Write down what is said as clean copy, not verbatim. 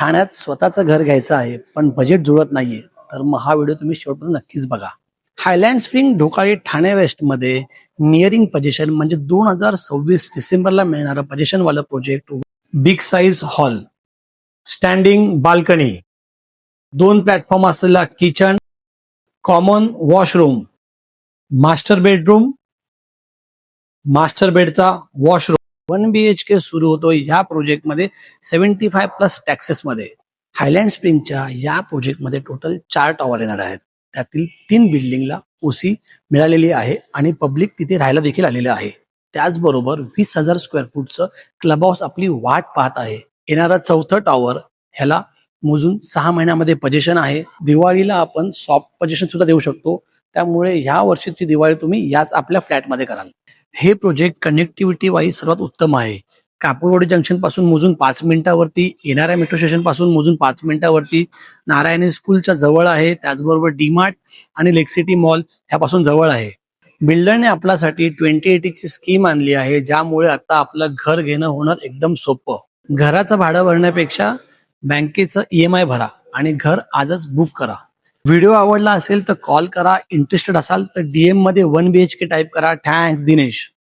ठाण्यात स्वतःचं घर घ्यायचं आहे पण बजेट जुळत नाहीये तर मग हा व्हिडिओ तुम्ही शेवटपर्यंत नक्कीच बघा. Highland spring Dhokali Thane west मध्ये नियरिंग पोझिशन म्हणजे 2026 डिसेंबरला मिळणारं पोझिशन वाला project. Big size hall, standing balcony, 2 platform असलेला kitchen, common washroom, master bedroom, master बेडचा वॉशरूम. 1 BHK सुरू होतो या प्रोजेक्टमध्ये 75+ टॅक्सेस मध्ये. हायलँड स्प्रिंगच्या या प्रोजेक्टमध्ये टोटल 4 टॉवर येणार आहेत. त्यातील 3 बिल्डिंगला ओसी मिळालेली आहे आणि पब्लिक तिथे राहायला देखील आलेलं आहे. त्याचबरोबर 20,000 स्क्वेअर फूटचं क्लब हाऊस आपली वाट पाहत आहे. येणारा 4थं टॉवर ह्याला मोजून 6 महिन्यामध्ये पोझिशन आहे. दिवाळीला आपण सॉफ्ट पोझिशन सुद्धा देऊ शकतो. त्यामुळे ह्या वर्षीची दिवाळी तुम्ही याच आपल्या फ्लॅटमध्ये कराल. हे प्रोजेक्ट कनेक्टिव्हिटी वाईज सर्वात उत्तम आहे. कापूरवाडी जंक्शन पासून मोजून 5 मिनिटावरती, येणाऱ्या मेट्रो स्टेशन पासून मोजून 5 मिनिटावरती, नारायणी स्कूलच्या जवळ आहे. त्याचबरोबर डीमार्ट आणि लेक सिटी मॉल ह्यापासून जवळ आहे. बिल्डरने आपल्यासाठी 2080 ची स्कीम आणली आहे, ज्यामुळे आता आपलं घर घेणं होणार एकदम सोपं. घराचं भाडं भरण्यापेक्षा बँकेचं EMI भरा आणि घर आजच बुक करा. व्हिडिओ आवडला असेल तर कॉल करा. इंटरेस्टेड असाल तर DM मध्ये 1 BHK टाईप करा. थँक्स दिनेश.